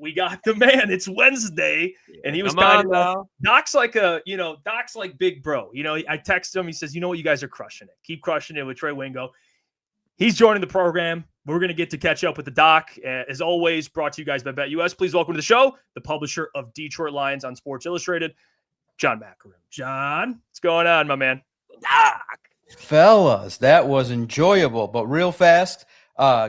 we got the man. It's Wednesday, and he was kind of Doc's like Doc's like big bro. I text him. He says, "You know what? You guys are crushing it. Keep crushing it with Trey Wingo." He's joining the program. We're going to get to catch up with the Doc. As always, brought to you guys by BetUS. Please welcome to the show the publisher of Detroit Lions on Sports Illustrated, John Maakaron. John, what's going on, my man? Doc. Fellas, that was enjoyable, but real fast.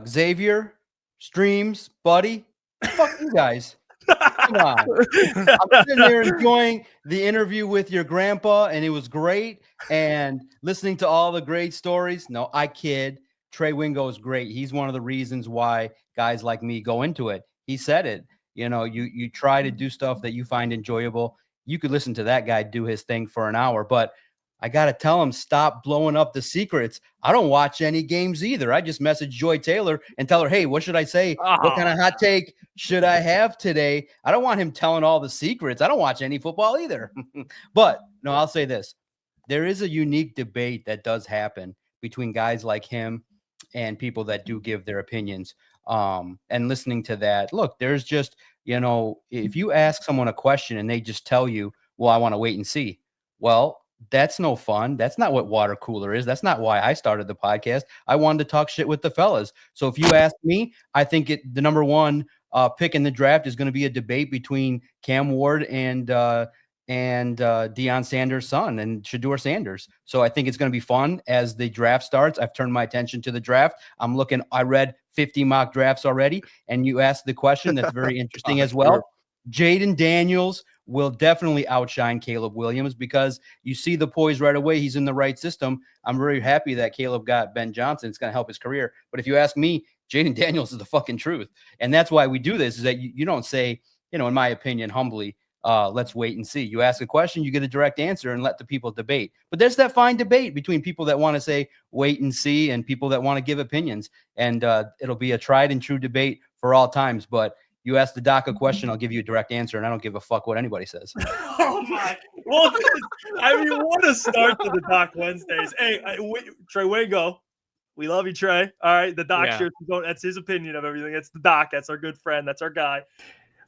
Xavier, streams, buddy, fuck you guys. Come on. I'm sitting there enjoying the interview with your grandpa, and it was great. And listening to all the great stories. No, I kid. Trey Wingo is great. He's one of the reasons why guys like me go into it. He said it. You try to do stuff that you find enjoyable. You could listen to that guy do his thing for an hour, but I got to tell him, stop blowing up the secrets. I don't watch any games either. I just message Joy Taylor and tell her, hey, what should I say? What kind of hot take should I have today? I don't want him telling all the secrets. I don't watch any football either. But no, I'll say this. There is a unique debate that does happen between guys like him and people that do give their opinions. And listening to that, look, there's just, if you ask someone a question and they just tell you, well, I want to wait and see. Well, that's no fun. That's not what water cooler is. That's not why I started the podcast. I wanted to talk shit with the fellas. So if you ask me, I think the number one pick in the draft is going to be a debate between Cam Ward and Deion Sanders' son and Shedeur Sanders. So I think it's going to be fun as the draft starts. I've turned my attention to the draft. I read 50 mock drafts already, and you asked the question that's very interesting as well. Jaden Daniels will definitely outshine Caleb Williams because you see the poise right away. He's in the right system. I'm very happy that Caleb got Ben Johnson. It's going to help his career. But if you ask me, Jaden Daniels is the fucking truth. And that's why we do this, is that you don't say, in my opinion, humbly, let's wait and see. You ask a question, you get a direct answer, and let the people debate. But there's that fine debate between people that want to say wait and see and people that want to give opinions. And it'll be a tried and true debate for all times. But you ask the Doc a question, I'll give you a direct answer, and I don't give a fuck what anybody says. Oh, my. Well, what a start to the Doc Wednesdays. Hey, Trey Wingo, we love you, Trey. All right, the Doc shirts, that's his opinion of everything. That's the Doc. That's our good friend. That's our guy.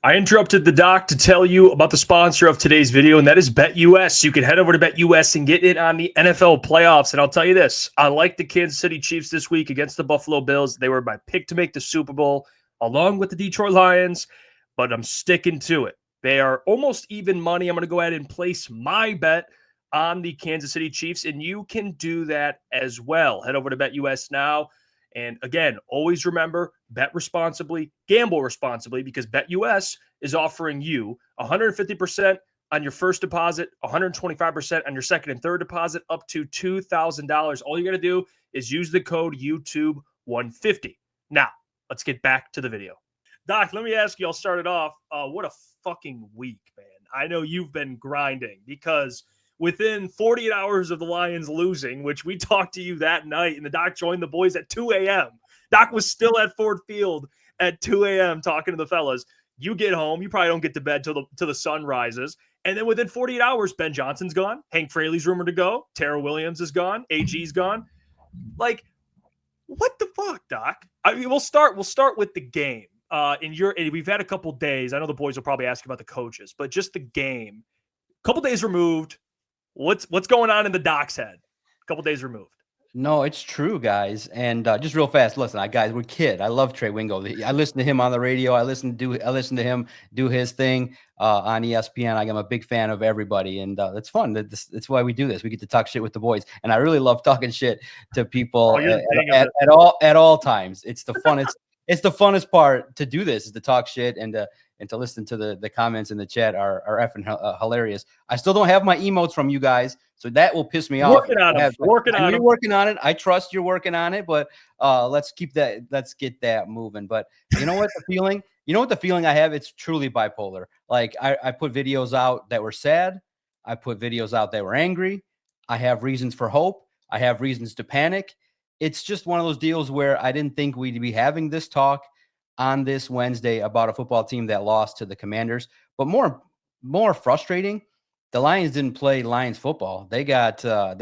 I interrupted the Doc to tell you about the sponsor of today's video, and that is BetUS. You can head over to BetUS and get in on the NFL playoffs. And I'll tell you this, I like the Kansas City Chiefs this week against the Buffalo Bills. They were my pick to make the Super Bowl, along with the Detroit Lions, but I'm sticking to it. They are almost even money. I'm going to go ahead and place my bet on the Kansas City Chiefs, and you can do that as well. Head over to BetUS now. And again, always remember, bet responsibly, gamble responsibly, because BetUS is offering you 150% on your first deposit, 125% on your second and third deposit, up to $2,000. All you got to do is use the code YouTube150. Now, let's get back to the video. Doc, let me ask you, I'll start it off. What a fucking week, man. I know you've been grinding because within 48 hours of the Lions losing, which we talked to you that night, and the Doc joined the boys at 2 a.m. Doc was still at Ford Field at 2 a.m. talking to the fellas. You get home. You probably don't get to bed till the sun rises. And then within 48 hours, Ben Johnson's gone. Hank Fraley's rumored to go. Tara Williams is gone. AG's gone. Like, what the fuck, Doc? I mean, we'll start with the game. We've had a couple days. I know the boys will probably ask about the coaches, but just the game. A couple days removed. What's going on in the Doc's head? A couple days removed. No, it's true, guys. And just real fast, listen, guys, we're kid. I love Trey Wingo. I listen to him on the radio. I listen to him do his thing on ESPN. I'm a big fan of everybody, and it's fun. That's why we do this. We get to talk shit with the boys, and I really love talking shit to people at all times. It's the funnest. It's the funnest part to do this, is to talk shit and to listen to the comments in the chat are effing hilarious. I still don't have my emotes from you guys, so that will piss me off. Working on it. You're working on it. I trust you're working on it, but let's get that moving. But you know what the feeling? You know what the feeling I have? It's truly bipolar. Like I put videos out that were sad. I put videos out that were angry. I have reasons for hope. I have reasons to panic. It's just one of those deals where I didn't think we'd be having this talk on this Wednesday about a football team that lost to the Commanders. But more frustrating, the Lions didn't play Lions football. They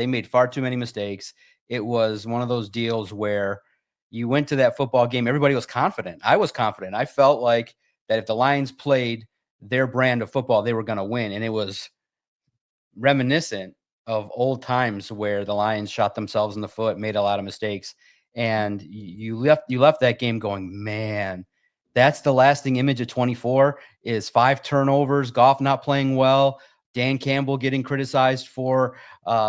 made far too many mistakes. It was one of those deals where you went to that football game. Everybody was confident. I was confident. I felt like that if the Lions played their brand of football, they were going to win. And it was reminiscent of old times where the Lions shot themselves in the foot, made a lot of mistakes. And you left that game going, man, that's the lasting image of 24 is 5 turnovers, Goff not playing well, Dan Campbell getting criticized for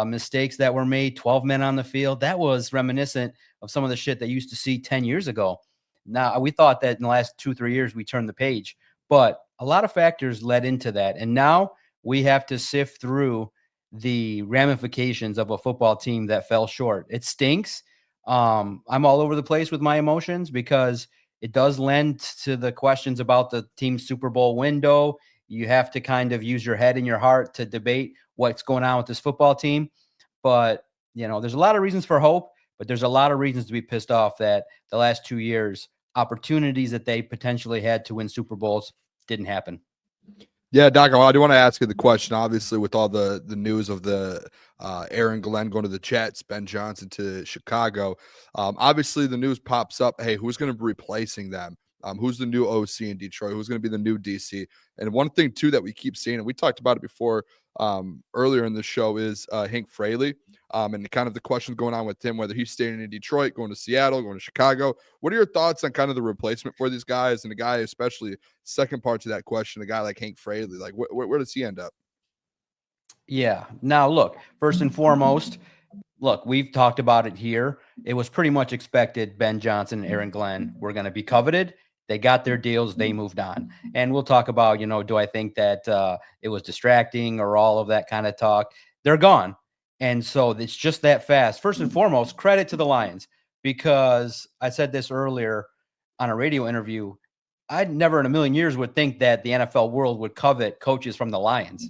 mistakes that were made, 12 men on the field. That was reminiscent of some of the shit that you used to see 10 years ago. Now, we thought that in the last 2-3 years, we turned the page, but a lot of factors led into that. And now we have to sift through the ramifications of a football team that fell short. It stinks. I'm all over the place with my emotions because it does lend to the questions about the team's Super Bowl window. You have to kind of use your head and your heart to debate what's going on with this football team. But, there's a lot of reasons for hope, but there's a lot of reasons to be pissed off that the last 2 years, opportunities that they potentially had to win Super Bowls didn't happen. Yeah, Doc, I do want to ask you the question, obviously, with all the news of the Aaron Glenn going to the Jets, Ben Johnson to Chicago. Obviously, the news pops up, hey, who's going to be replacing them? Who's the new OC in Detroit? Who's going to be the new DC? And one thing, too, that we keep seeing, and we talked about it before earlier in the show, is Hank Fraley. And kind of the questions going on with him, whether he's staying in Detroit, going to Seattle, going to Chicago. What are your thoughts on kind of the replacement for these guys? And the guy, especially second part to that question, a guy like Hank Fraley, like where does he end up? Yeah. Now, look, first and foremost, we've talked about it here. It was pretty much expected Ben Johnson and Aaron Glenn were going to be coveted. They got their deals. They moved on. And we'll talk about, do I think that it was distracting or all of that kind of talk? They're gone. And so it's just that fast. First and foremost, credit to the Lions, because I said this earlier on a radio interview. I'd never in a million years would think that the NFL world would covet coaches from the Lions.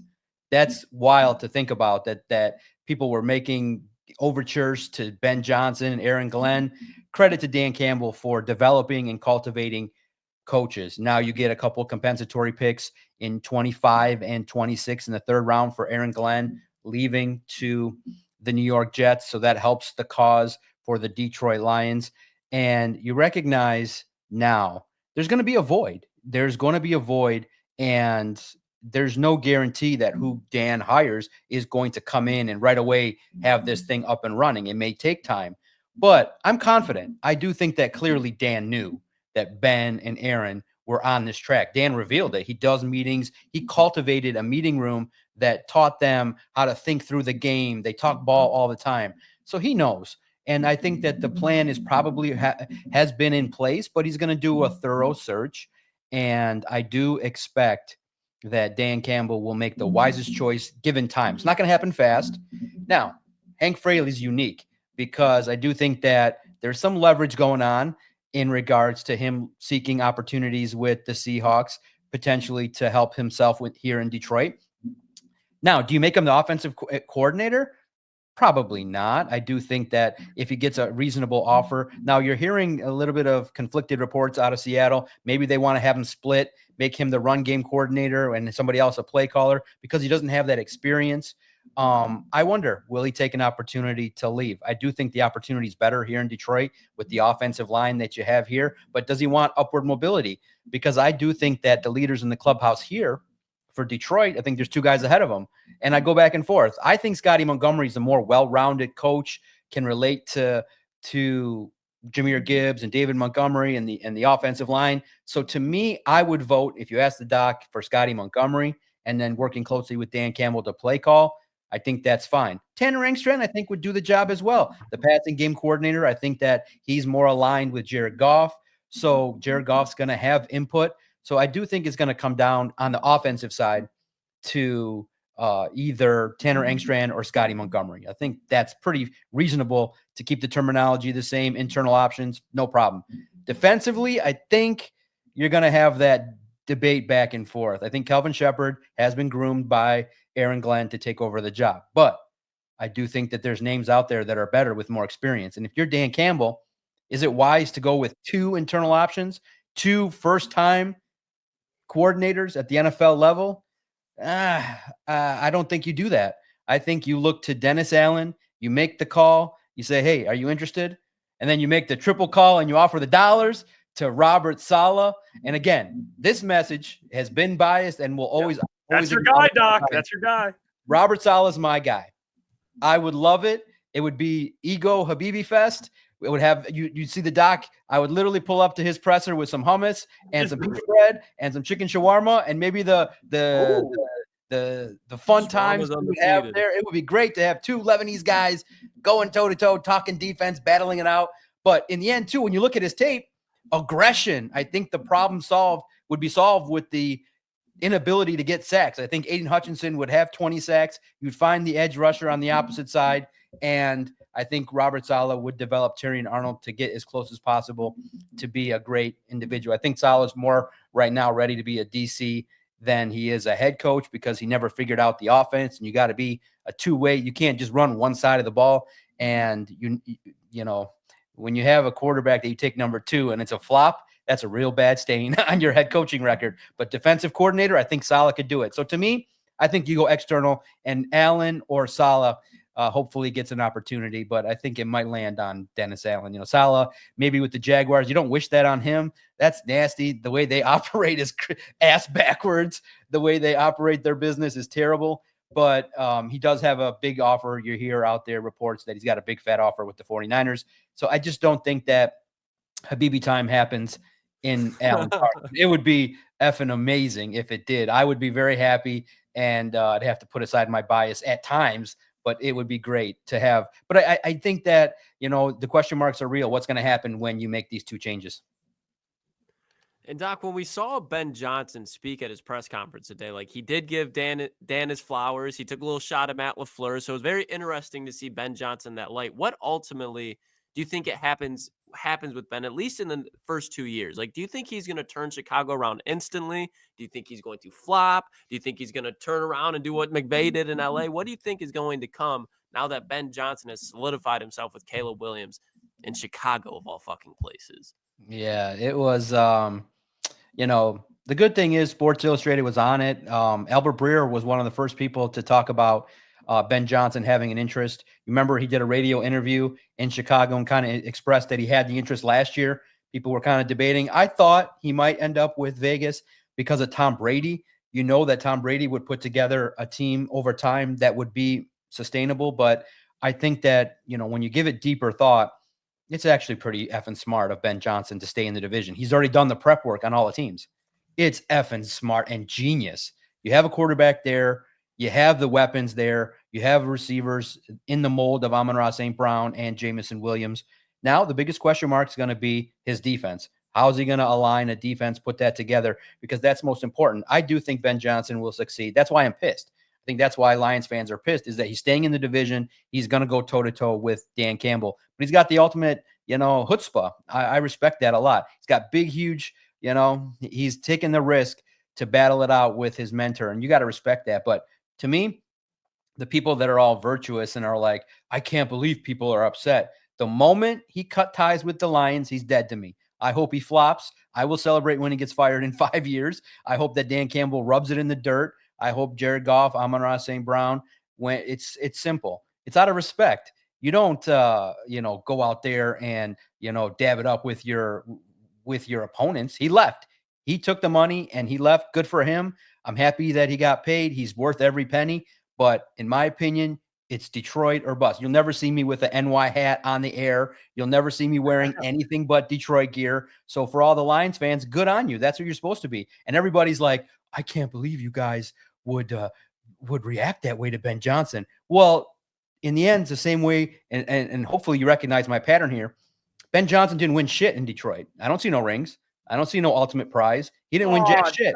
That's wild to think about, that people were making overtures to Ben Johnson and Aaron Glenn. Credit to Dan Campbell for developing and cultivating coaches. Now you get a couple compensatory picks in 25 and 26 in the third round for Aaron Glenn, leaving to the New York Jets. So that helps the cause for the Detroit Lions. And you recognize now there's going to be a void. There's going to be a void, and there's no guarantee that who Dan hires is going to come in and right away have this thing up and running. It may take time, but I'm confident. I do think that clearly Dan knew that Ben and Aaron were on this track. Dan revealed it. He does meetings. He cultivated a meeting room that taught them how to think through the game. They talk ball all the time. So he knows. And I think that the plan is probably has been in place, but he's going to do a thorough search. And I do expect that Dan Campbell will make the wisest choice given time. It's not going to happen fast. Now, Hank Fraley's unique because I do think that there's some leverage going on in regards to him seeking opportunities with the Seahawks, potentially to help himself with here in Detroit. Now, do you make him the offensive coordinator? Probably not. I do think that if he gets a reasonable offer, now you're hearing a little bit of conflicted reports out of Seattle. Maybe they want to have him split, make him the run game coordinator and somebody else a play caller because he doesn't have that experience. I wonder, will he take an opportunity to leave? I do think the opportunity is better here in Detroit with the offensive line that you have here, but does he want upward mobility? Because I do think that the leaders in the clubhouse here for Detroit, I think there's 2 guys ahead of him. And I go back and forth. I think Scotty Montgomery is a more well-rounded coach, can relate to Jahmyr Gibbs and David Montgomery and the offensive line. So to me, I would vote, if you ask the doc, for Scotty Montgomery and then working closely with Dan Campbell to play call. I think that's fine. Tanner Engstrand, I think, would do the job as well. The passing game coordinator, I think that he's more aligned with Jared Goff. So Jared Goff's going to have input. So I do think it's going to come down on the offensive side to either Tanner Engstrand or Scotty Montgomery. I think that's pretty reasonable to keep the terminology the same. Internal options, no problem. Defensively, I think you're going to have that debate back and forth. I think Kelvin Shepard has been groomed by Aaron Glenn to take over the job. But I do think that there's names out there that are better with more experience. And if you're Dan Campbell, is it wise to go with 2 internal options, 2 first-time coordinators at the NFL level? I don't think you do that. I think you look to Dennis Allen, you make the call, you say, hey, are you interested? And then you make the triple call and you offer the dollars to Robert Saleh. And again, this message has been biased and will always. That's your guy, Doc. That's your guy. Robert Saleh is my guy. I would love it. It would be Ego Habibi Fest. It would have you'd see the Doc. I would literally pull up to his presser with some hummus and some beef bread and some chicken shawarma and maybe the fun times we would have there. It would be great to have two Lebanese guys going toe to toe, talking defense, battling it out. But in the end, too, when you look at his tape, aggression, I think the problem would be solved with the inability to get sacks. I think Aiden Hutchinson would have 20 sacks. You'd find the edge rusher on the opposite side. And I think Robert Saleh would develop Terrion Arnold to get as close as possible to be a great individual. I think Saleh's more right now ready to be a DC than he is a head coach because he never figured out the offense. And you got to be a two-way. You can't just run one side of the ball. And, you know, when you have a quarterback that you take number 2 and it's a flop, that's a real bad stain on your head coaching record. But defensive coordinator, I think Saleh could do it. So to me, I think you go external, and Allen or Saleh hopefully gets an opportunity, but I think it might land on Dennis Allen. You know, Saleh, maybe with the Jaguars, you don't wish that on him. That's nasty. The way they operate is ass backwards. The way they operate their business is terrible. But he does have a big offer. You hear out there reports that he's got a big fat offer with the 49ers. So I just don't think that Habibi time happens in Allen. It would be effing amazing if it did. I would be very happy, and I'd have to put aside my bias at times, but it would be great to have. But I think that, you know, the question marks are real. What's going to happen when you make these 2 changes? And Doc, when we saw Ben Johnson speak at his press conference today, like he did give Dan his flowers. He took a little shot at Matt LaFleur. So it was very interesting to see Ben Johnson in that light. What ultimately do you think happens with Ben, at least in the first 2 years? Like, do you think he's going to turn Chicago around instantly? Do you think he's going to flop? Do you think he's going to turn around and do what McVay did in LA? What do you think is going to come now that Ben Johnson has solidified himself with Caleb Williams in Chicago of all fucking places? Yeah, it was, you know, the good thing is Sports Illustrated was on it. Albert Breer was one of the first people to talk about Ben Johnson having an interest. Remember, he did a radio interview in Chicago and kind of expressed that he had the interest last year. People were kind of debating. I thought he might end up with Vegas because of Tom Brady. You know that Tom Brady would put together a team over time that would be sustainable. But I think that, you know, when you give it deeper thought, it's actually pretty effing smart of Ben Johnson to stay in the division. He's already done the prep work on all the teams. It's effing smart and genius. You have a quarterback there. You have the weapons there. You have receivers in the mold of Amon-Ra St. Brown and Jamison Williams. Now, the biggest question mark is going to be his defense. How is he going to align a defense, put that together? Because that's most important. I do think Ben Johnson will succeed. That's why I'm pissed. I think that's why Lions fans are pissed, is that he's staying in the division. He's going to go toe-to-toe with Dan Campbell. But he's got the ultimate, you know, chutzpah. I respect that a lot. He's got big, huge, you know, he's taking the risk to battle it out with his mentor, and you got to respect that. But to me, the people that are all virtuous and are like, I can't believe people are upset. The moment he cut ties with the Lions, he's dead to me. I hope he flops. I will celebrate when he gets fired in 5 years. I hope that Dan Campbell rubs it in the dirt. I hope Jared Goff, Amon-Ra St. Brown, when it's simple. It's out of respect. You don't, you know, go out there and, you know, dab it up with your opponents. He left. He took the money and he left. Good for him. I'm happy that he got paid. He's worth every penny. But in my opinion, it's Detroit or bust. You'll never see me with an NY hat on the air. You'll never see me wearing anything but Detroit gear. So for all the Lions fans, good on you. That's what you're supposed to be. And everybody's like, I can't believe you guys would react that way to Ben Johnson. Well, in the end, it's the same way. And hopefully you recognize my pattern here. Ben Johnson didn't win shit in Detroit. I don't see no rings. I don't see no ultimate prize. He didn't win jack shit.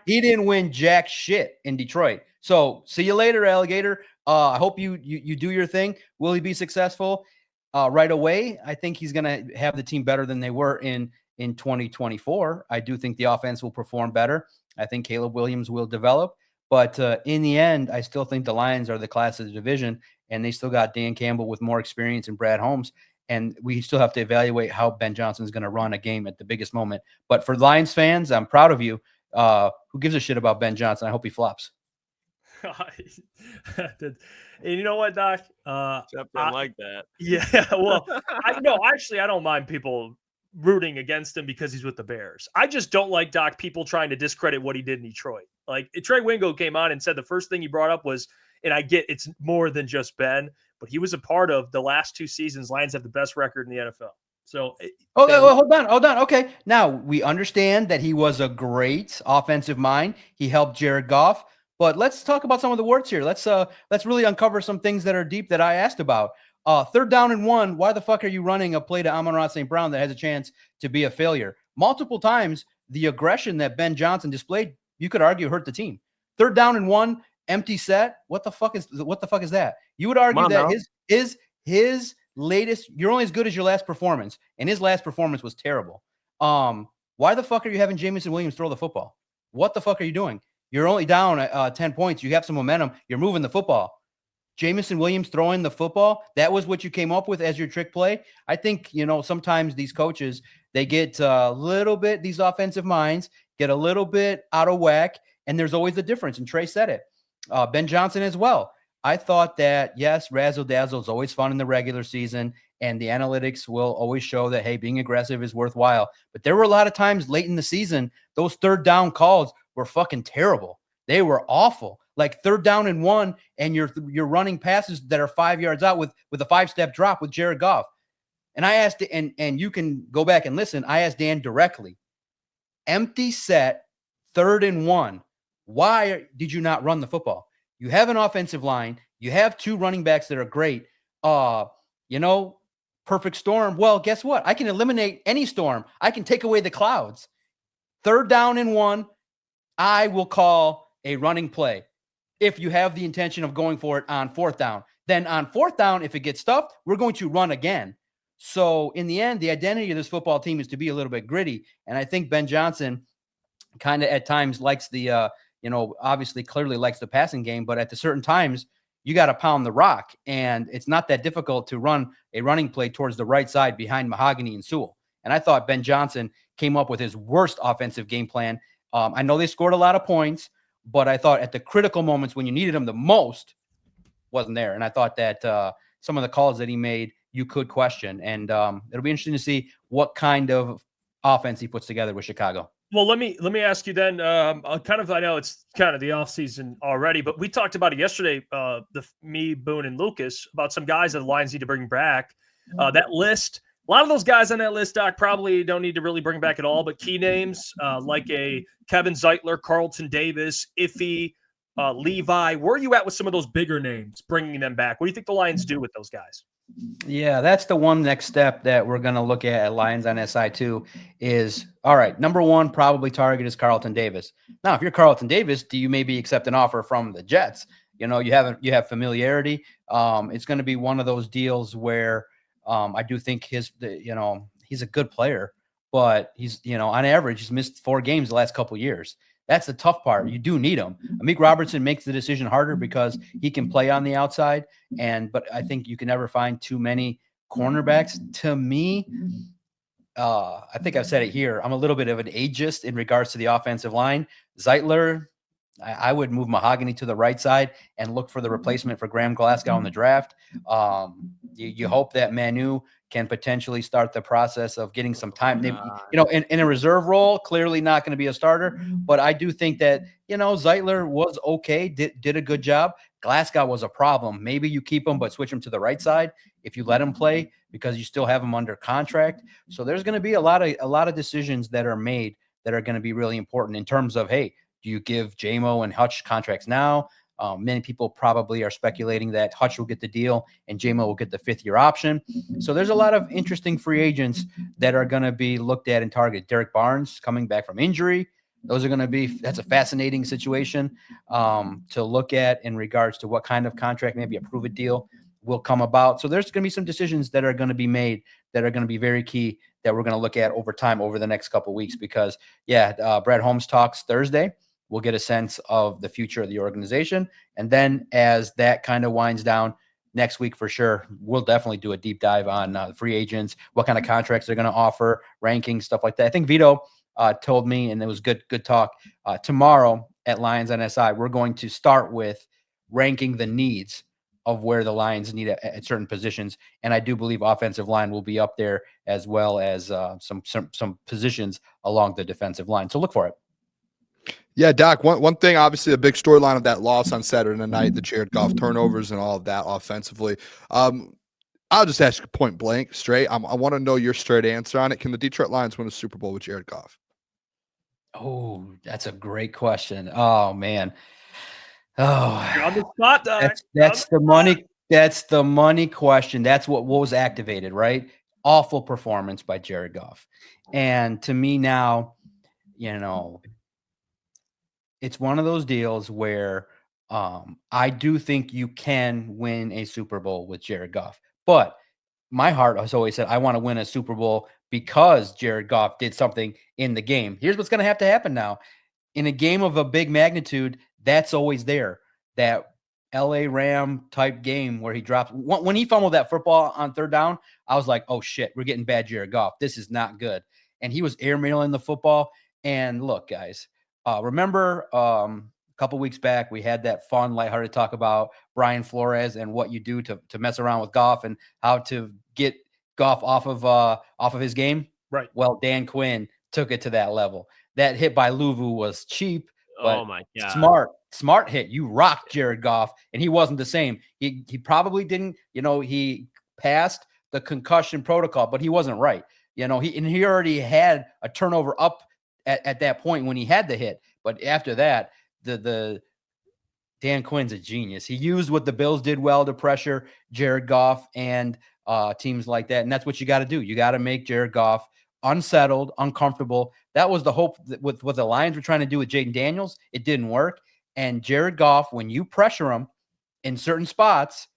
He didn't win jack shit in Detroit. So see you later, alligator. I hope you do your thing. Will he be successful right away? I think he's going to have the team better than they were in 2024. I do think the offense will perform better. I think Caleb Williams will develop. But in the end, I still think the Lions are the class of the division, and they still got Dan Campbell with more experience and Brad Holmes. And we still have to evaluate how Ben Johnson is going to run a game at the biggest moment. But for Lions fans, I'm proud of you. Who gives a shit about Ben Johnson? I hope he flops. And you know what, Doc? Jeff didn't like that. Yeah, well, I don't mind people rooting against him because he's with the Bears. I just don't like, Doc, people trying to discredit what he did in Detroit. Like, Trey Wingo came on and said the first thing he brought up was, and I get it's more than just Ben, but he was a part of the last 2 seasons. Lions have the best record in the NFL. So, hold on. Okay. Now we understand that he was a great offensive mind. He helped Jared Goff, but let's talk about some of the words here. Let's really uncover some things that are deep that I asked about. 3rd down and 1. Why the fuck are you running a play to Amon-Ra St. Brown that has a chance to be a failure? Multiple times, the aggression that Ben Johnson displayed, you could argue, hurt the team. 3rd down and 1, empty set. What the fuck is that? You would argue that his latest, you're only as good as your last performance, and his last performance was terrible. Why the fuck are you having Jameson Williams throw the football? What the fuck are you doing? You're only down 10 points. You have some momentum. You're moving the football. Jameson Williams throwing the football, that was what you came up with as your trick play. I think, sometimes these coaches, they get a little bit, these offensive minds get a little bit out of whack, and there's always a difference, and Trey said it. Ben Johnson as well. I thought that, yes, razzle-dazzle is always fun in the regular season, and the analytics will always show that, hey, being aggressive is worthwhile. But there were a lot of times late in the season, those 3rd down calls were fucking terrible. They were awful. Like 3rd down and 1, and you're running passes that are 5 yards out with a 5-step drop with Jared Goff. And I asked, and you can go back and listen, I asked Dan directly, empty set, 3rd and 1. Why did you not run the football? You have an offensive line. You have 2 running backs that are great. Perfect storm. Well, guess what? I can eliminate any storm. I can take away the clouds. 3rd down and 1, I will call a running play. If you have the intention of going for it on 4th down, then on 4th down, if it gets stuffed, we're going to run again. So in the end, the identity of this football team is to be a little bit gritty. And I think Ben Johnson kind of at times likes the, obviously clearly likes the passing game, but at the certain times you got to pound the rock, and it's not that difficult to run a running play towards the right side behind Mahogany and Sewell. And I thought Ben Johnson came up with his worst offensive game plan. I know they scored a lot of points, but I thought at the critical moments when you needed him the most, wasn't there. And I thought that some of the calls that he made, you could question. And it'll be interesting to see what kind of offense he puts together with Chicago. Well, let me ask you then. I know it's kind of the offseason already, but we talked about it yesterday. Me, Boone, and Lucas about some guys that the Lions need to bring back. That list. A lot of those guys on that list, Doc, probably don't need to really bring back at all, but key names like a Kevin Zeitler, Carlton Davis, Iffy, Levi. Where are you at with some of those bigger names, bringing them back? What do you think the Lions do with those guys? Yeah, that's the one next step that we're going to look at Lions on SI2 is, all right, number 1 probably target is Carlton Davis. Now, if you're Carlton Davis, do you maybe accept an offer from the Jets? You have familiarity. It's going to be one of those deals where I do think he's a good player, but he's, on average, he's missed 4 games the last couple of years. That's the tough part. You do need him. Amik Robertson makes the decision harder because he can play on the outside. But I think you can never find too many cornerbacks. To me, I think I've said it here. I'm a little bit of an ageist in regards to the offensive line. Zeitler, I would move Mahogany to the right side and look for the replacement for Graham Glasgow in the draft. You hope that Manu can potentially start the process of getting some time. Maybe, in a reserve role, clearly not going to be a starter. But I do think that, Zeitler was okay, did a good job. Glasgow was a problem. Maybe you keep him, but switch him to the right side if you let him play because you still have him under contract. So there's going to be a lot of decisions that are made that are going to be really important in terms of, hey, do you give JMO and Hutch contracts now? Many people probably are speculating that Hutch will get the deal and JMO will get the 5th-year option. So there's a lot of interesting free agents that are going to be looked at and targeted. Derek Barnes coming back from injury. That's a fascinating situation to look at in regards to what kind of contract, maybe a prove-it deal will come about. So there's going to be some decisions that are going to be made that are going to be very key that we're going to look at over time over the next couple of weeks because, Brad Holmes talks Thursday. We'll get a sense of the future of the organization. And then as that kind of winds down next week for sure, we'll definitely do a deep dive on free agents, what kind of contracts they're going to offer, rankings, stuff like that. I think Vito told me, and it was good talk, tomorrow at Lions on SI, we're going to start with ranking the needs of where the Lions need at certain positions. And I do believe offensive line will be up there, as well as some positions along the defensive line. So look for it. Yeah, Doc, one thing, obviously a big storyline of that loss on Saturday night, the Jared Goff turnovers and all of that offensively. I'll just ask you point blank, straight. I want to know your straight answer on it. Can the Detroit Lions win a Super Bowl with Jared Goff? Oh, that's a great question. Oh, man. Oh, You're on the spot, Doc. that's the money. That's the money question. That's what was activated, right? Awful performance by Jared Goff. And to me now, it's one of those deals where I do think you can win a Super Bowl with Jared Goff. But my heart has always said, I want to win a Super Bowl because Jared Goff did something in the game. Here's what's going to happen now. In a game of a big magnitude, that's always there. That LA Ram type game where he drops. When he fumbled that football on third down, I was like, oh, shit, we're getting bad Jared Goff. This is not good. And he was airmailing the football. And look, guys, remember a couple weeks back, we had that fun, lighthearted talk about Brian Flores and what you do to mess around with Goff and how to get Goff off of his game. Right. Well, Dan Quinn took it to that level. That hit by Luvu was cheap, but oh my God. Smart hit. You rocked Jared Goff, and he wasn't the same. He probably didn't, he passed the concussion protocol, but he wasn't right. He already had a turnover up at that point when he had the hit. But after that, the Dan Quinn's a genius. He used what the Bills did well to pressure Jared Goff and teams like that. And that's what you got to do. You got to make Jared Goff unsettled, uncomfortable. That was the hope with what the Lions were trying to do with Jaden Daniels. It didn't work. And Jared Goff, when you pressure him in certain spots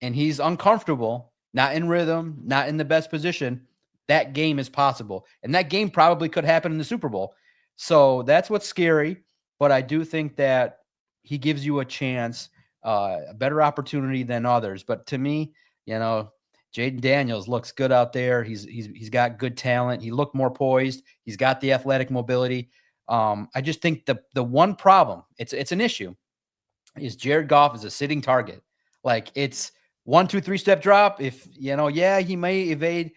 and he's uncomfortable, not in rhythm, not in the best position, that game is possible. And that game probably could happen in the Super Bowl. So that's what's scary. But I do think that he gives you a chance, a better opportunity than others. But to me, Jaden Daniels looks good out there. He's got good talent. He looked more poised. He's got the athletic mobility. I just think the one problem, it's an issue, is Jared Goff is a sitting target. Like it's 1, 2, 3 step drop. If he may evade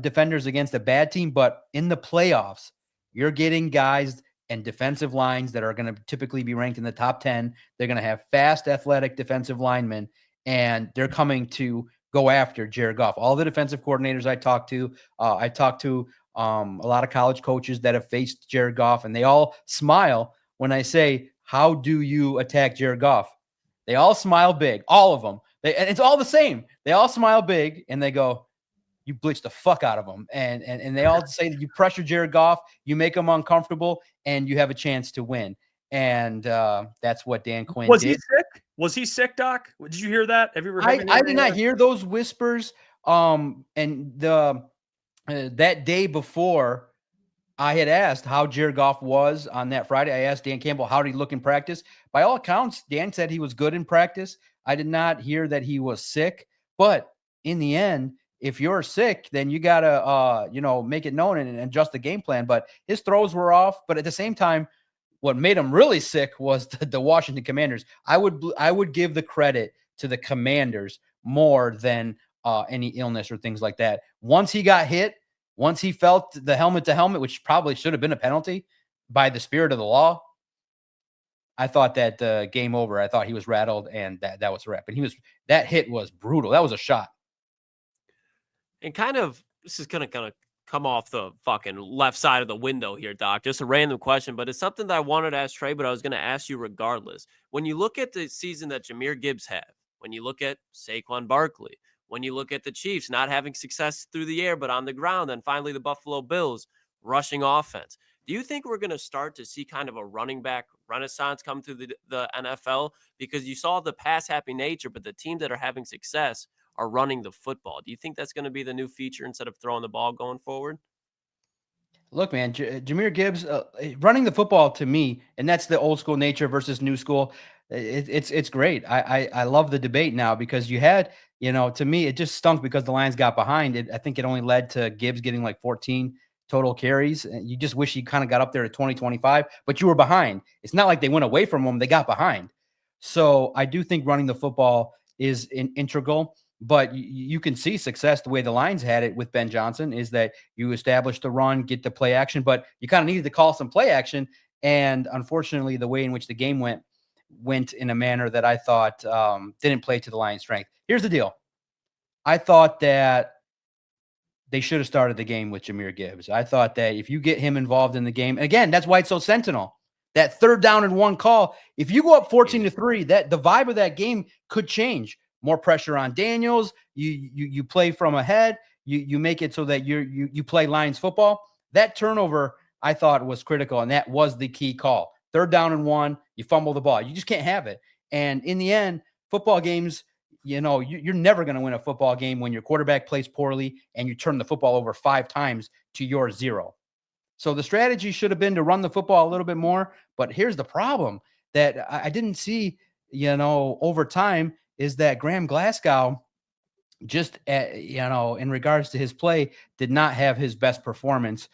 defenders against a bad team, but in the playoffs, you're getting guys and defensive lines that are going to typically be ranked in the top 10. They're going to have fast, athletic defensive linemen, and they're coming to go after Jared Goff. All the defensive coordinators I talked to a lot of college coaches that have faced Jared Goff, and they all smile when I say, how do you attack Jared Goff? They all smile big, all of them. And it's all the same. They all smile big, and they go, you blitz the fuck out of them. And they all say that you pressure Jared Goff, you make him uncomfortable, and you have a chance to win. And that's what Dan Quinn did. He sick? Was he sick, Doc? Did you hear that? Have you ever? I did not hear those whispers. And that day before, I had asked how Jared Goff was on that Friday. I asked Dan Campbell, how did he look in practice? By all accounts, Dan said he was good in practice. I did not hear that he was sick. But in the end, if you're sick, then you got to, make it known and adjust the game plan. But his throws were off. But at the same time, what made him really sick was the Washington Commanders. I would give the credit to the Commanders more than any illness or things like that. Once he got hit, once he felt the helmet to helmet, which probably should have been a penalty by the spirit of the law, I thought that game over. I thought he was rattled, and that was a wrap. And that hit was brutal. That was a shot. And this is gonna come off the fucking left side of the window here, Doc. Just a random question, but it's something that I wanted to ask Trey, but I was going to ask you regardless. When you look at the season that Jahmyr Gibbs had, when you look at Saquon Barkley, when you look at the Chiefs not having success through the air but on the ground, and finally the Buffalo Bills rushing offense, do you think we're going to start to see kind of a running back renaissance come through the NFL? Because you saw the pass-happy nature, but the teams that are having success are running the football. Do you think that's going to be the new feature instead of throwing the ball going forward? Look, man, Jahmyr Gibbs running the football to me, and that's the old school nature versus new school. It's great. I love the debate now because you had, to me, it just stunk because the Lions got behind it. I think it only led to Gibbs getting like 14 total carries. And you just wish he kind of got up there at 20, 25, but you were behind. It's not like they went away from him. They got behind. So I do think running the football is integral. But you can see success the way the Lions had it with Ben Johnson is that you establish the run, get the play action, but you kind of needed to call some play action. And unfortunately, the way in which the game went in a manner that I thought didn't play to the Lions' strength. Here's the deal. I thought that they should have started the game with Jahmyr Gibbs. I thought that if you get him involved in the game, and again, that's why it's so sentinel. That 3rd down and 1 call, if you go up 14-3, that the vibe of that game could change. More pressure on Daniels. You play from ahead. You make it so that you play Lions football. That turnover I thought was critical, and that was the key call. 3rd down and 1, you fumble the ball. You just can't have it. And in the end, football games, you're never going to win a football game when your quarterback plays poorly and you turn the football over 5 times to your 0. So the strategy should have been to run the football a little bit more. But here's the problem that I didn't see, over time is that Graham Glasgow just, in regards to his play, did not have his best performance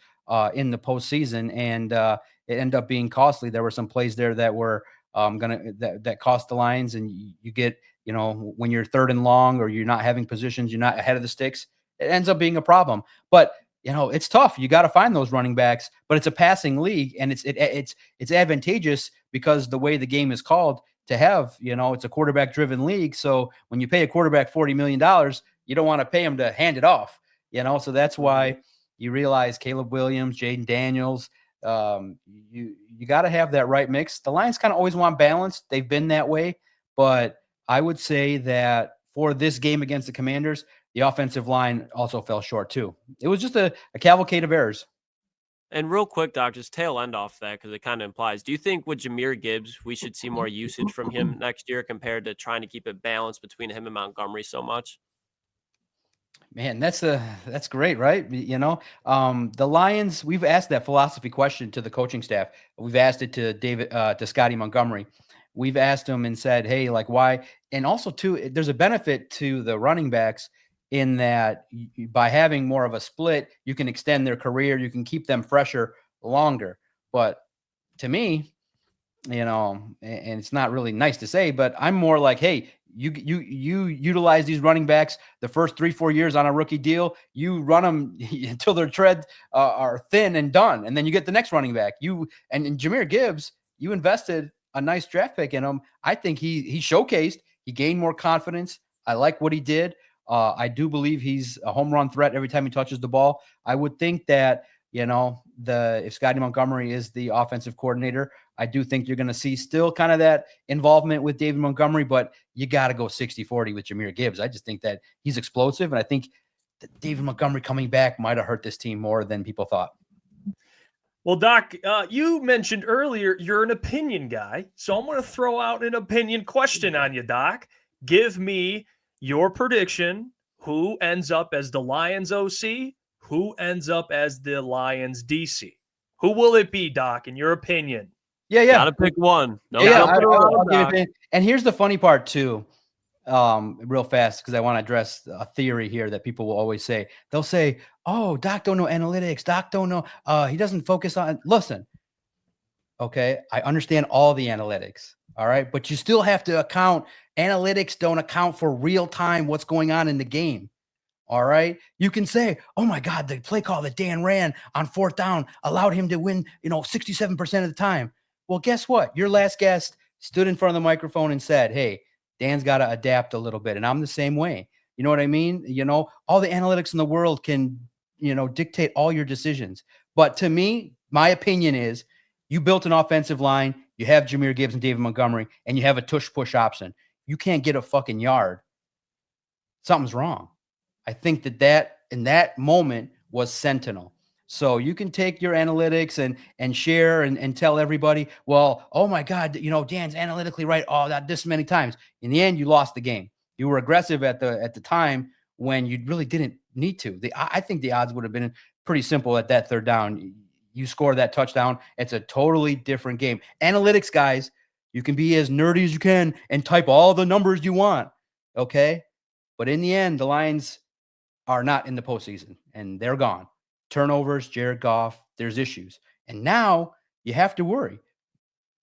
in the postseason. And it ended up being costly. There were some plays there that were that cost the Lions. And you get, when you're 3rd and long or you're not having positions, you're not ahead of the sticks, it ends up being a problem. But it's tough. You got to find those running backs, but it's a passing league, and it's advantageous because the way the game is called to have, it's a quarterback driven league. So when you pay a quarterback $40 million, you don't want to pay him to hand it off, so that's why you realize Caleb Williams, Jaden Daniels, you got to have that right mix. The Lions kind of always want balance. They've been that way, but I would say that for this game against the Commanders, the offensive line also fell short too. It was just a cavalcade of errors. And real quick, Doc, just tail end off that because it kind of implies, do you think with Jahmyr Gibbs, we should see more usage from him next year compared to trying to keep it balanced between him and Montgomery so much? Man, that's great, right? The Lions, we've asked that philosophy question to the coaching staff. We've asked it to Scotty Montgomery. We've asked him and said, hey, like why? And also too, there's a benefit to the running backs in that by having more of a split, you can extend their career. You can keep them fresher longer. But to me, and it's not really nice to say, but I'm more like, hey, you utilize these running backs the first 3-4 years on a rookie deal. You run them until their treads are thin and done. And then you get the next running back. And Jahmyr Gibbs, you invested a nice draft pick in him. I think he showcased, he gained more confidence. I like what he did. I do believe he's a home run threat every time he touches the ball. I would think that, if Scotty Montgomery is the offensive coordinator, I do think you're going to see still kind of that involvement with David Montgomery, but you got to go 60-40 with Jahmyr Gibbs. I just think that he's explosive, and I think that David Montgomery coming back might have hurt this team more than people thought. Well, Doc, you mentioned earlier you're an opinion guy, so I'm going to throw out an opinion question on you, Doc. Give me your prediction. Who ends up as the Lions OC? Who ends up as the Lions DC? Who will it be, Doc, in your opinion? Yeah. Gotta pick one. No, I'll give it. And here's the funny part too, real fast, because I want to address a theory here that people will always say. They'll say, "Oh, Doc don't know analytics. Doc don't know. He doesn't focus on." Listen, okay, I understand all the analytics. All right, but you still have to account. Analytics don't account for real time what's going on in the game. All right. You can say, oh my God, the play call that Dan ran on 4th down allowed him to win, 67% of the time. Well, guess what? Your last guest stood in front of the microphone and said, hey, Dan's got to adapt a little bit. And I'm the same way. You know what I mean? All the analytics in the world can, dictate all your decisions. But to me, my opinion is you built an offensive line. You have Jahmyr Gibbs and David Montgomery, and you have a tush-push option. You can't get a fucking yard. Something's wrong. I think that in that moment was sentinel. So you can take your analytics and share and tell everybody, well, oh my God, Dan's analytically right. Oh, that this many times. In the end, you lost the game. You were aggressive at the time when you really didn't need to. I think the odds would have been pretty simple at that 3rd down. You score that touchdown. It's a totally different game. Analytics, guys, you can be as nerdy as you can and type all the numbers you want. Okay. But in the end, the Lions are not in the postseason, and they're gone. Turnovers, Jared Goff, there's issues. And now you have to worry.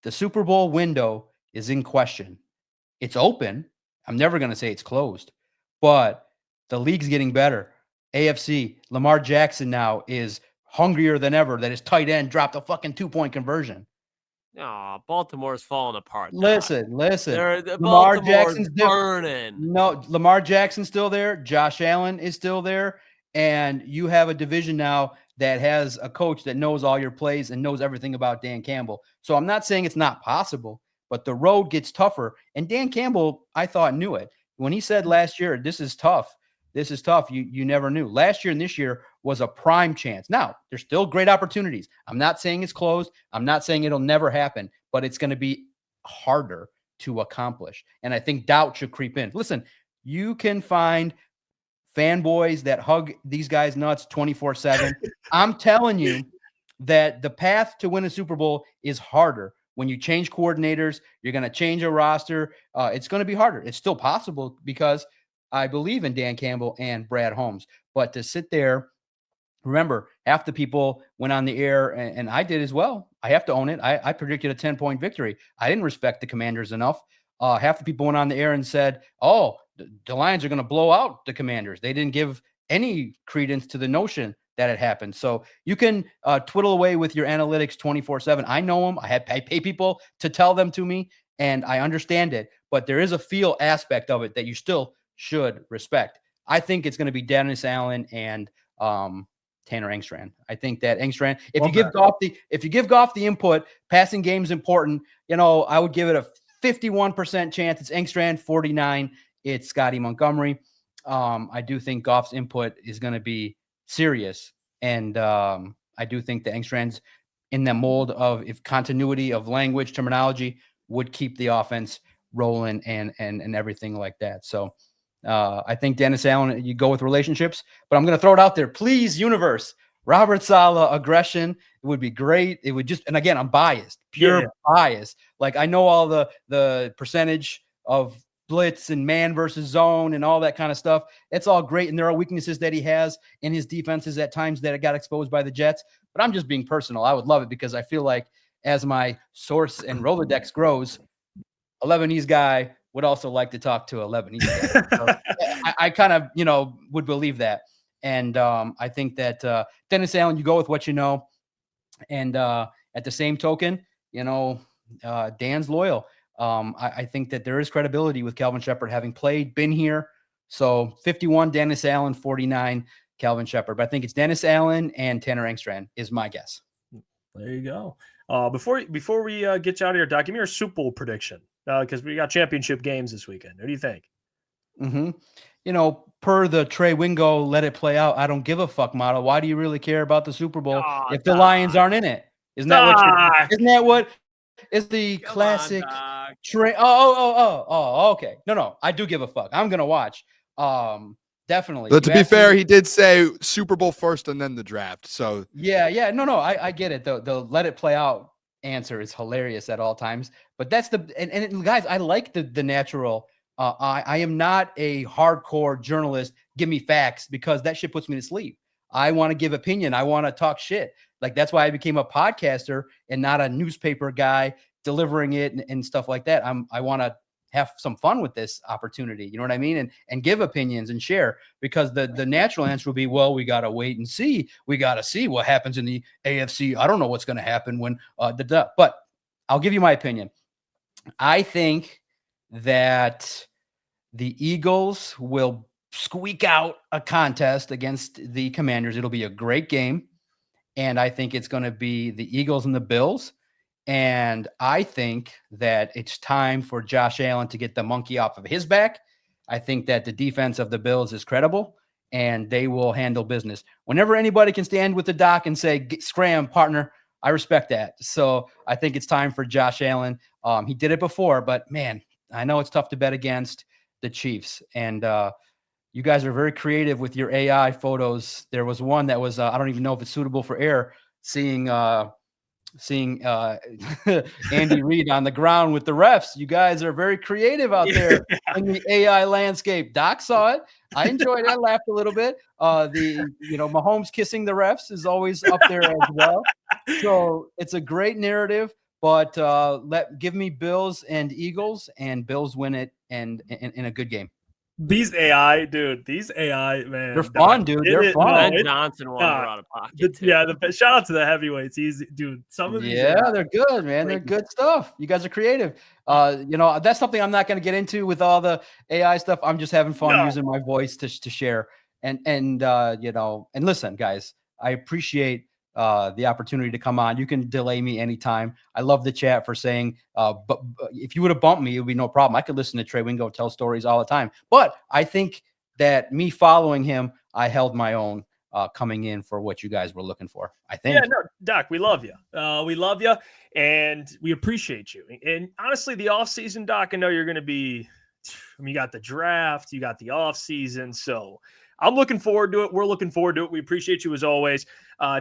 The Super Bowl window is in question. It's open. I'm never going to say it's closed, but the league's getting better. AFC, Lamar Jackson now is hungrier than ever that his tight end dropped a fucking 2-point conversion. Oh, Baltimore's falling apart. Listen. Lamar Lamar Jackson's Jackson's burning. No, Lamar Jackson's still there. Josh Allen is still there. And you have a division now that has a coach that knows all your plays and knows everything about Dan Campbell. So I'm not saying it's not possible, but the road gets tougher. And Dan Campbell, I thought, knew it. When he said last year, this is tough. You never knew. Last year and this year was a prime chance. Now, there's still great opportunities. I'm not saying it's closed. I'm not saying it'll never happen, but it's going to be harder to accomplish. And I think doubt should creep in. Listen, you can find fanboys that hug these guys nuts 24/7. I'm telling you that the path to win a Super Bowl is harder. When you change coordinators, you're going to change a roster. It's going to be harder. It's still possible because I believe in Dan Campbell and Brad Holmes. But to sit there, remember, half the people went on the air, and I did as well. I have to own it. I predicted a 10-point victory. I didn't respect the Commanders enough. Half the people went on the air and said, oh, the Lions are going to blow out the Commanders. They didn't give any credence to the notion that it happened. So you can twiddle away with your analytics 24/7. I know them. I pay people to tell them to me, and I understand it. But there is a feel aspect of it that you still should respect. I think it's going to be Dennis Allen and Tanner Engstrand. I think that Engstrand, if you give Goff the input, passing game's important. I would give it a 51% chance. It's Engstrand, 49. It's Scotty Montgomery. I do think Goff's input is going to be serious, and I do think that Engstrand's in the mold of if continuity of language, terminology would keep the offense rolling and everything like that. So I think Dennis Allen, you go with relationships, but I'm going to throw it out there. Please, universe, Robert Saleh aggression. It would be great. It would just, and again, I'm biased, pure bias. Like I know all the percentage of blitz and man versus zone and all that kind of stuff. It's all great. And there are weaknesses that he has in his defenses at times that it got exposed by the Jets, but I'm just being personal. I would love it because I feel like as my source and Rolodex grows, a Lebanese guy would also like to talk to a Lebanese guy. So I kind of, would believe that. And I think that Dennis Allen, you go with what you know. And at the same token, Dan's loyal. I think that there is credibility with Calvin Shepard having been here. So 51, Dennis Allen, 49, Calvin Shepard. But I think it's Dennis Allen and Tanner Engstrand is my guess. There you go. Before we get you out of here, Doc, give me your Super Bowl prediction because we got championship games this weekend. What do you think? Per the Trey Wingo, let it play out. I don't give a fuck model. Why do you really care about the Super Bowl if the Lions aren't in it? Isn't that what is the classic Trey? Oh, okay. No, I do give a fuck. I'm going to watch. Definitely. But to be fair, he did say Super Bowl first and then the draft. So yeah. No, I get it. The let it play out answer is hilarious at all times. But that's and guys, I like the natural. I am not a hardcore journalist. Give me facts because that shit puts me to sleep. I want to give opinion. I want to talk shit. Like that's why I became a podcaster and not a newspaper guy delivering it and stuff like that. I want to have some fun with this opportunity. You know what I mean? And give opinions and share because the natural answer would be, well, we got to wait and see. We got to see what happens in the AFC. I don't know what's going to happen when but I'll give you my opinion. I think that the Eagles will squeak out a contest against the Commanders. It'll be a great game. And I think it's going to be the Eagles and the Bills. And I think that it's time for Josh Allen to get the monkey off of his back. I think that the defense of the Bills is credible and they will handle business. Whenever anybody can stand with the doc and say, scram, partner, I respect that. So I think it's time for Josh Allen. He did it before, but man, I know it's tough to bet against the Chiefs. And you guys are very creative with your AI photos. There was one that was, I don't even know if it's suitable for air, seeing Andy Reid on the ground with the refs. You guys are very creative out there in the AI landscape. Doc saw it. I enjoyed it. I laughed a little bit. Mahomes kissing the refs is always up there as well. So it's a great narrative, but give me Bills and Eagles, and Bills win it and in a good game. These AI, man, They're fun, dude. They're fun. Ben Johnson won out of pocket. Shout out to the heavyweights. Easy, dude. Some of these, they're good, man. They're good stuff. You guys are creative. That's something I'm not going to get into with all the AI stuff. I'm just having fun using my voice to share. And listen, guys, I appreciate the opportunity to come on. You can delay me anytime. I love the chat for saying, but if you would have bumped me, it would be no problem. I could listen to Trey Wingo tell stories all the time. But I think that me following him, I held my own coming in for what you guys were looking for. I think. Yeah, no, Doc, we love you. We love you, and we appreciate you. And honestly, the offseason, Doc, I know you're going to be. You got the draft, you got the offseason, so. I'm looking forward to it. We're looking forward to it. We appreciate you as always.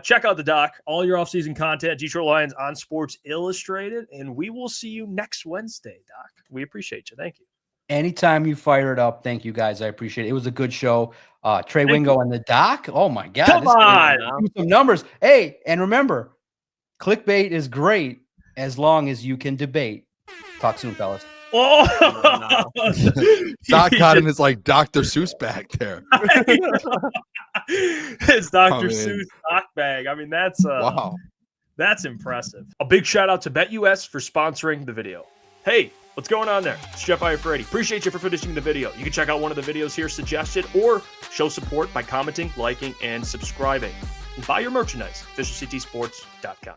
Check out the doc, all your offseason content, Detroit Lions on Sports Illustrated, and we will see you next Wednesday, Doc. We appreciate you. Thank you. Anytime you fire it up, thank you guys. I appreciate it. It was a good show. Trey Wingo and the doc. Oh my God. Come on. Some numbers. Hey, and remember, clickbait is great as long as you can debate. Talk soon, fellas. Oh, Doc got him. It's like Dr. Seuss back there. It's Dr. Seuss Doc bag. I mean, that's wow. That's impressive. A big shout out to BetUS for sponsoring the video. Hey, what's going on there? It's Jeff Iafrate. Appreciate you for finishing the video. You can check out one of the videos here suggested or show support by commenting, liking, and subscribing. And buy your merchandise, officialctsports.com.